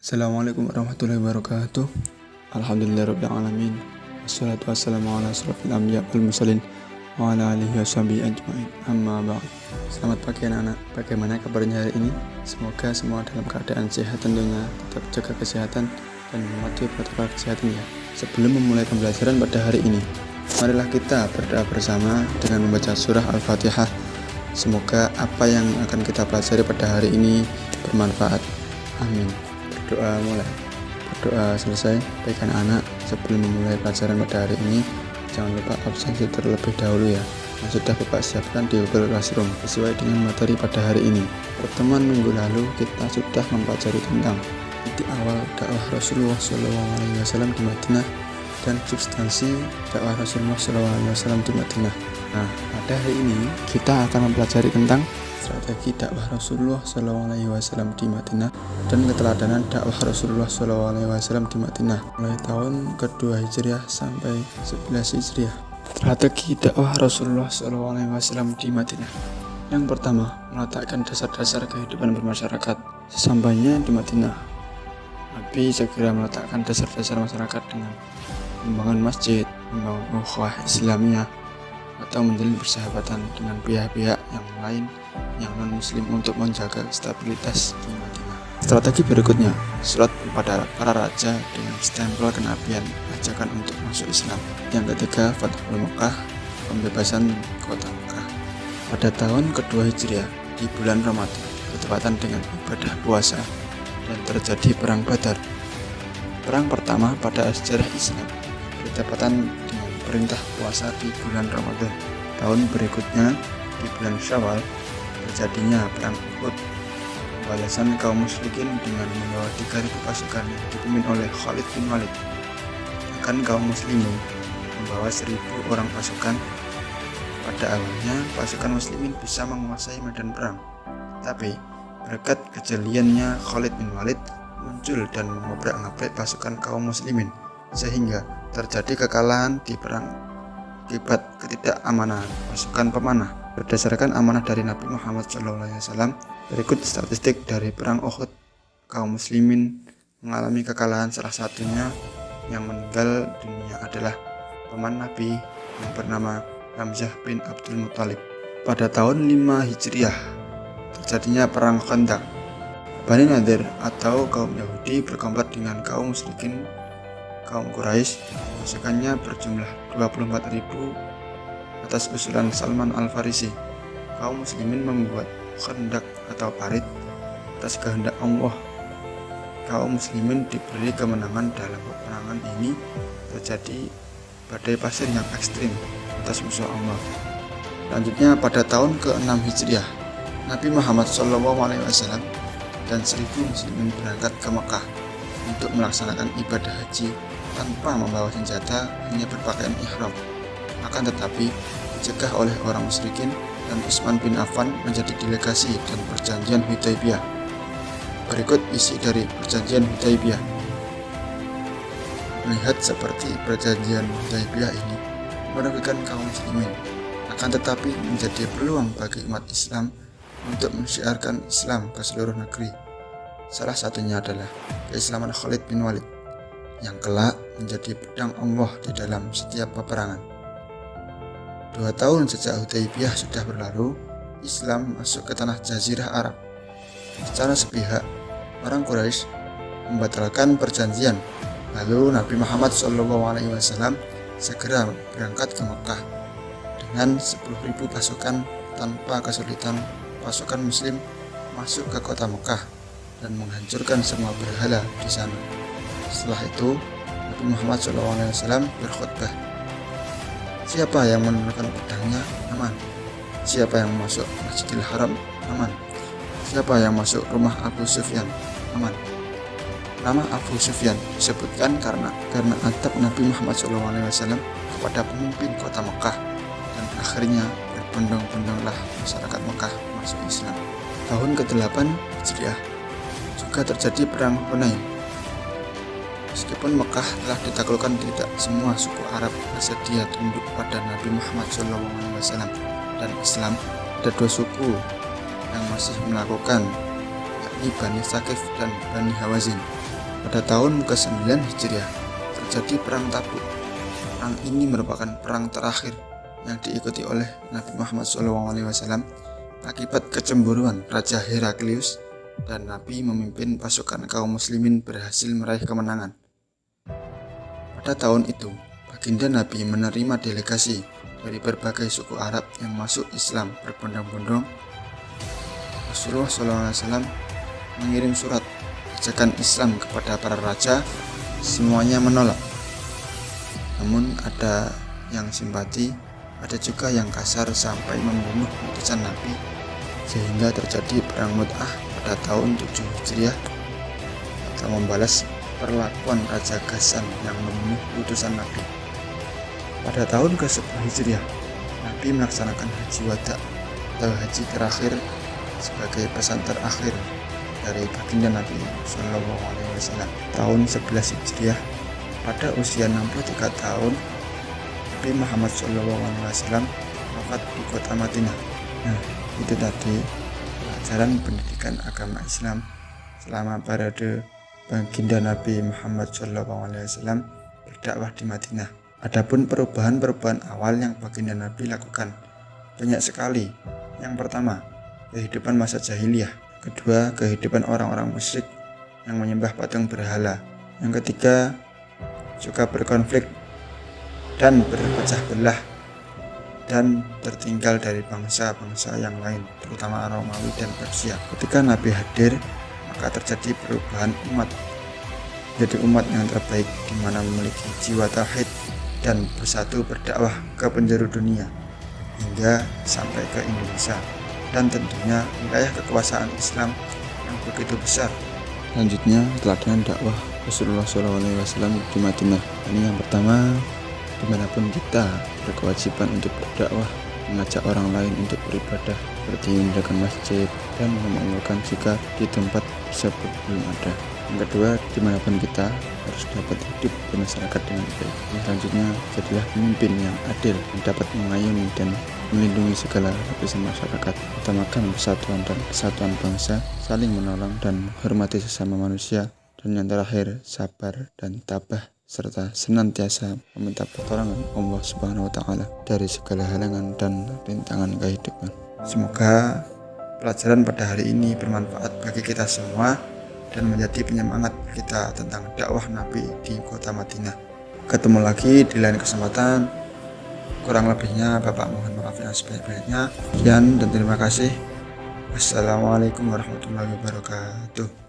Assalamualaikum warahmatullahi wabarakatuh. Alhamdulillahirrabbilalamin. Wassalatu wassalamu ala asrafil anbiya wal mursalin wa ala alihi washabihi ajma'in. Amma ba'd. Selamat pagi anak-anak. Bagaimana kabarnya hari ini? Semoga semua dalam keadaan sehat tentunya. Tetap jaga kesehatan dan mematuhi protokol kesehatan ya. Sebelum memulai pembelajaran pada hari ini, marilah kita berdoa bersama dengan membaca surah Al-Fatihah. Semoga apa yang akan kita pelajari pada hari ini bermanfaat. Amin. Berdoa selesai. Baik anak-anak, sebelum memulai pelajaran pada hari ini, jangan lupa absensi terlebih dahulu ya, yang sudah Bapak siapkan di Google Classroom sesuai dengan materi pada hari ini. Pertemuan minggu lalu kita sudah mempelajari tentang titik awal dakwah Rasulullah SAW di Madinah dan substansi dakwah Rasulullah SAW di Madinah. Nah, pada hari ini kita akan mempelajari tentang strategi dakwah Rasulullah SAW di Madinah dan keteladanan dakwah Rasulullah SAW di Madinah mulai tahun kedua Hijriah sampai 11 Hijriah. Strategi dakwah Rasulullah SAW di Madinah. Yang pertama, meletakkan dasar-dasar kehidupan bermasyarakat. Sesampainya di Madinah, Nabi segera meletakkan dasar-dasar masyarakat dengan membangun masjid, membangun ukhuwah Islamiyah, atau menjalin persahabatan dengan pihak-pihak yang lain yang non-muslim untuk menjaga stabilitas di Madinah. Strategi berikutnya, surat kepada para raja dengan stempel kenabian ajakan untuk masuk Islam. Yang ketiga, Fathul Mekah, pembebasan kota Mekah. Pada tahun kedua Hijriah, di bulan Ramadan, bertepatan dengan ibadah puasa, dan terjadi perang Badar. Perang pertama pada sejarah Islam bertepatan dengan perintah puasa di bulan Ramadan. Tahun berikutnya, di bulan Syawal, terjadinya perang Uhud. Balasan kaum musyrikin dengan membawa 3.000 pasukan yang dipimpin oleh Khalid bin Walid. Bahkan kaum muslimin membawa 1.000 orang pasukan. Pada awalnya, pasukan muslimin bisa menguasai medan perang. Tapi, berkat kejeliannya Khalid bin Walid muncul dan mengobrak-ngabrik pasukan kaum muslimin, sehingga terjadi kekalahan di perang akibat ketidakamanan pasukan pemanah. Berdasarkan amanah dari Nabi Muhammad SAW, berikut statistik dari perang Uhud. Kaum muslimin mengalami kekalahan, salah satunya yang meninggal dunia adalah paman Nabi yang bernama Hamzah bin Abdul Muthalib. Pada tahun 5 Hijriah terjadinya perang Khandaq. Bani Nadir atau kaum Yahudi berkomplot dengan kaum musyrikin kaum Quraisy. Pasukannya berjumlah 24.000 atas usulan Salman Al-Farisi. Kaum muslimin membuat khandak atau parit atas kehendak Allah. Kaum muslimin diberi kemenangan dalam peperangan ini. Terjadi badai pasir yang ekstrim atas musuh Allah. Selanjutnya pada tahun ke-6 Hijriah, Nabi Muhammad SAW dan 1.000 muslimin berangkat ke Mekah untuk melaksanakan ibadah haji tanpa membawa senjata, hanya berpakaian ihram. Akan tetapi dicegah oleh orang musyrikin dan Utsman bin Affan menjadi delegasi dan perjanjian Hudaybiyah. Berikut isi dari perjanjian Hudaybiyah. Melihat seperti perjanjian Hudaybiyah ini merugikan kaum muslimin, akan tetapi menjadi peluang bagi umat Islam untuk mensyiarkan Islam ke seluruh negeri. Salah satunya adalah keislaman Khalid bin Walid yang kelak menjadi pedang Allah di dalam setiap peperangan. 2 tahun sejak Hudaybiyah sudah berlalu, Islam masuk ke tanah Jazirah Arab. Secara sepihak, orang Quraisy membatalkan perjanjian. Lalu Nabi Muhammad SAW segera berangkat ke Mekah dengan 10.000 pasukan. Tanpa kesulitan, pasukan Muslim masuk ke kota Mekah dan menghancurkan semua berhala di sana. Setelah itu, Nabi Muhammad SAW berkhutbah. Siapa yang menurunkan pedangnya, aman. Siapa yang masuk Masjidil Haram, aman. Siapa yang masuk rumah Abu Sufyan, aman. Nama Abu Sufyan disebutkan karena adab Nabi Muhammad SAW kepada pemimpin kota Mekah, dan akhirnya berbondong-bondonglah masyarakat Mekah masuk Islam. Tahun ke-8 Hijriah juga terjadi perang Hunain. Meskipun Mekah telah ditaklukkan, tidak semua suku Arab bersedia tunduk pada Nabi Muhammad SAW dan Islam. Ada 2 suku yang masih melakukan, yakni Bani Saqif dan Bani Hawazin. Pada tahun ke-9 Hijriah terjadi Perang Tabuk. Perang ini merupakan perang terakhir yang diikuti oleh Nabi Muhammad SAW akibat kecemburuan Raja Heraklius, dan Nabi memimpin pasukan kaum muslimin berhasil meraih kemenangan. Pada tahun itu, baginda Nabi menerima delegasi dari berbagai suku Arab yang masuk Islam berbondong-bondong. Rasulullah SAW mengirim surat ajakan Islam kepada para raja, semuanya menolak. Namun ada yang simpati, ada juga yang kasar sampai membunuh utusan Nabi, sehingga terjadi perang Mut'ah pada tahun 7 Hijriah atau membalas perlakuan Raja Ghassan yang membunuh utusan Nabi. Pada tahun ke-10 Hijriah, Nabi melaksanakan haji wada atau haji terakhir sebagai pesan terakhir dari baginda Nabi SAW. Tahun 11 Hijriah, pada usia 63 tahun, Nabi Muhammad SAW wafat di kota Madinah. Nah, itu tadi pelajaran pendidikan agama Islam selama periode baginda Nabi Muhammad SAW berdakwah di Madinah. Adapun perubahan-perubahan awal yang baginda Nabi lakukan banyak sekali. Yang pertama, kehidupan masa jahiliyah. Kedua, kehidupan orang-orang musyrik yang menyembah patung berhala. Yang ketiga, suka berkonflik dan berpecah belah dan tertinggal dari bangsa-bangsa yang lain, terutama Romawi dan Persia. Ketika Nabi hadir, maka terjadi perubahan umat jadi umat yang terbaik, di mana memiliki jiwa tauhid dan bersatu berdakwah ke penjuru dunia hingga sampai ke Indonesia, dan tentunya wilayah kekuasaan Islam yang begitu besar. Selanjutnya, teladan dakwah Rasulullah SAW di Madinah. Ini yang pertama, dimanapun kita berkewajiban untuk berdakwah, mengajak orang lain untuk beribadah, seperti mendirikan masjid dan memakmurkan jika di tempat tersebut belum ada. Yang kedua, dimanapun kita harus dapat hidup bermasyarakat dengan baik. Yang selanjutnya, jadilah pemimpin yang adil, yang dapat mengayomi dan melindungi segala lapisan masyarakat. Utamakan persatuan dan kesatuan bangsa, saling menolong dan menghormati sesama manusia. Dan yang terakhir, sabar dan tabah serta senantiasa meminta pertolongan Allah Subhanahu wa Ta'ala dari segala halangan dan rintangan kehidupan. Semoga pelajaran pada hari ini bermanfaat bagi kita semua dan menjadi penyemangat kita tentang dakwah Nabi di kota Madinah. Ketemu lagi di lain kesempatan. Kurang lebihnya Bapak mohon maaf yang sebanyak-banyaknya. Sekian dan terima kasih. Wassalamualaikum warahmatullahi wabarakatuh.